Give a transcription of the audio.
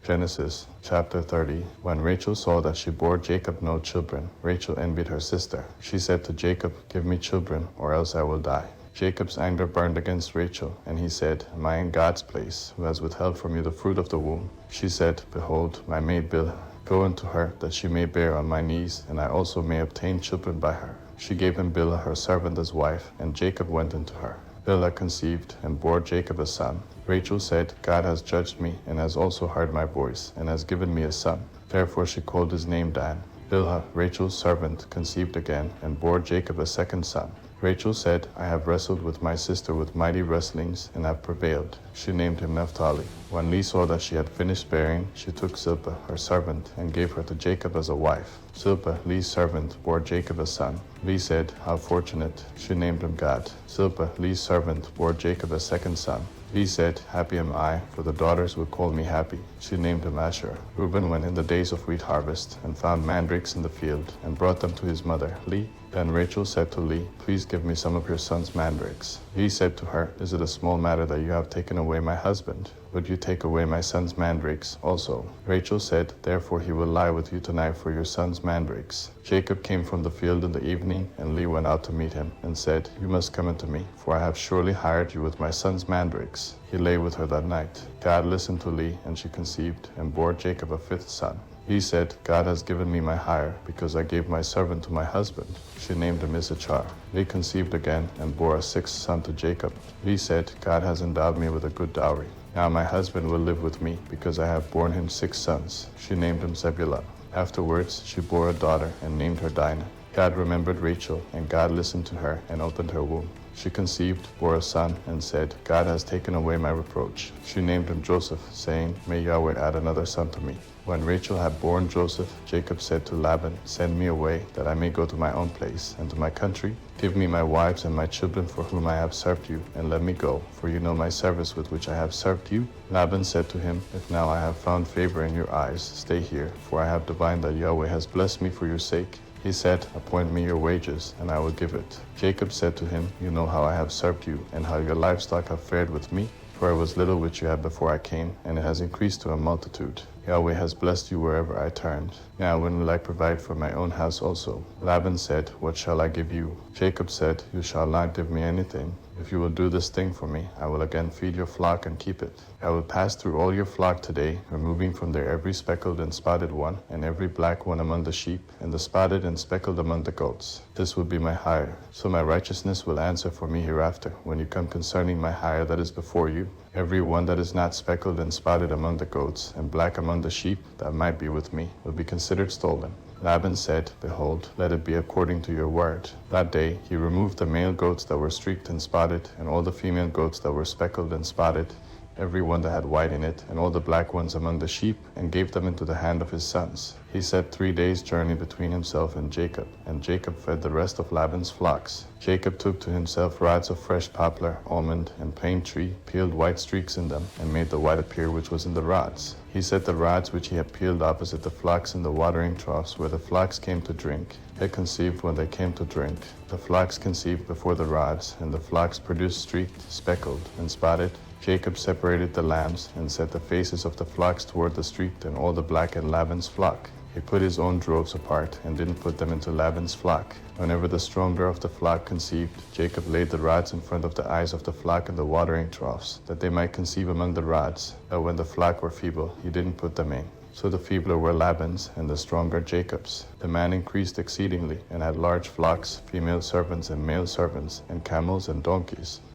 Genesis chapter 30. When Rachel saw that she bore Jacob no children, Rachel envied her sister. She said to Jacob, "Give me children, or else I will die." Jacob's anger burned against Rachel, and he said, "Am I in God's place, who has withheld from you the fruit of the womb?" She said, "Behold, my maid Bilhah. Go unto her, that she may bear on my knees, and I also may obtain children by her." She gave him Bilhah her servant as wife, and Jacob went unto her. Bilhah conceived, and bore Jacob a son. Rachel said, "God has judged me, and has also heard my voice, and has given me a son." Therefore she called his name Dan. Bilhah, Rachel's servant, conceived again, and bore Jacob a second son. Rachel said, "I have wrestled with my sister with mighty wrestlings, and have prevailed." She named him Naphtali. When Leah saw that she had finished bearing, she took Zilpah, her servant, and gave her to Jacob as a wife. Zilpah, Leah's servant, bore Jacob a son. Leah said, "How fortunate!" She named him Gad. Zilpah, Leah's servant, bore Jacob a second son. Leah said, "Happy am I, for the daughters will call me happy." She named him Asher. Reuben went in the days of wheat harvest, and found mandrakes in the field, and brought them to his mother, Leah. Then Rachel said to Leah, "Please give me some of your son's mandrakes." Leah said to her, "Is it a small matter that you have taken away my husband? Would you take away my son's mandrakes also?" Rachel said, "Therefore he will lie with you tonight for your son's mandrakes." Jacob came from the field in the evening, and Leah went out to meet him, and said, "You must come unto me, for I have surely hired you with my son's mandrakes." He lay with her that night. Gad listened to Leah, and she conceived, and bore Jacob a fifth son. He said, "God has given me my hire, because I gave my servant to my husband." She named him Issachar. Leah conceived again, and bore a sixth son to Jacob. Leah said, "God has endowed me with a good dowry. Now my husband will live with me, because I have borne him 6 sons. She named him Zebulun. Afterwards she bore a daughter, and named her Dinah. God remembered Rachel, and God listened to her, and opened her womb. She conceived, bore a son, and said, "God has taken away my reproach." She named him Joseph, saying, "May Yahweh add another son to me." When Rachel had borne Joseph, Jacob said to Laban, "Send me away, that I may go to my own place, and to my country. Give me my wives and my children for whom I have served you, and let me go, for you know my service with which I have served you." Laban said to him, "If now I have found favor in your eyes, stay here, for I have divined that Yahweh has blessed me for your sake." He said, "Appoint me your wages, and I will give it." Jacob said to him, "You know how I have served you, and how your livestock have fared with me. For it was little which you had before I came, and it has increased to a multitude. Yahweh has blessed you wherever I turned. Now when will I provide for my own house also?" Laban said, "What shall I give you?" Jacob said, "You shall not give me anything. If you will do this thing for me, I will again feed your flock and keep it. I will pass through all your flock today, removing from there every speckled and spotted one, and every black one among the sheep, and the spotted and speckled among the goats. This will be my hire. So my righteousness will answer for me hereafter, when you come concerning my hire that is before you. Every one that is not speckled and spotted among the goats, and black among the sheep, that might be with me, will be considered stolen." Laban said, "Behold, let it be according to your word." That day he removed the male goats that were streaked and spotted, and all the female goats that were speckled and spotted, every one that had white in it, and all the black ones among the sheep, and gave them into the hand of his sons. He set 3 days' journey between himself and Jacob fed the rest of Laban's flocks. Jacob took to himself rods of fresh poplar, almond, and plane tree, peeled white streaks in them, and made the white appear which was in the rods. He set the rods which he had peeled opposite the flocks in the watering troughs where the flocks came to drink. They conceived when they came to drink. The flocks conceived before the rods, and the flocks produced streaked, speckled, and spotted. Jacob separated the lambs, and set the faces of the flocks toward the streaked and all the black in Laban's flock. He put his own droves apart, and didn't put them into Laban's flock. Whenever the stronger of the flock conceived, Jacob laid the rods in front of the eyes of the flock in the watering troughs, that they might conceive among the rods. But when the flock were feeble, he didn't put them in. So the feebler were Laban's, and the stronger Jacob's. The man increased exceedingly, and had large flocks, female servants and male servants, and camels and donkeys.